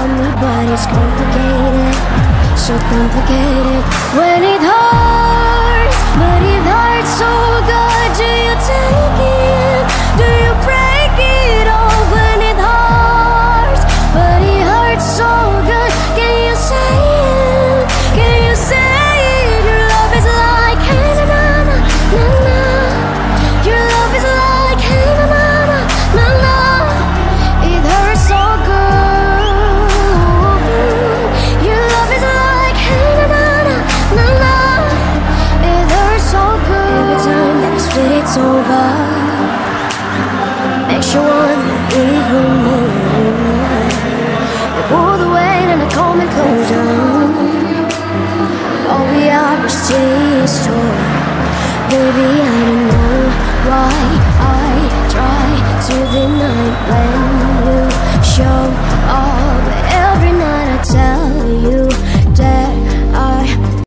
on me, but it's complicated, so complicated. When it hurts, but it hurts so good. Do you take it? Do you break it off? When it hurts, but it hurts so good. Can you say it? Can you say it? Your love is like hey na na na na na. Your love is like hey na na na na na. It hurts so good. Your love is like hey na na na na na. It hurts so good. Every time that I spit it's over, makes you wanna even more. You pull the weight and I come and closer. All we are is just toy. Baby, I don't know why I try to deny when you show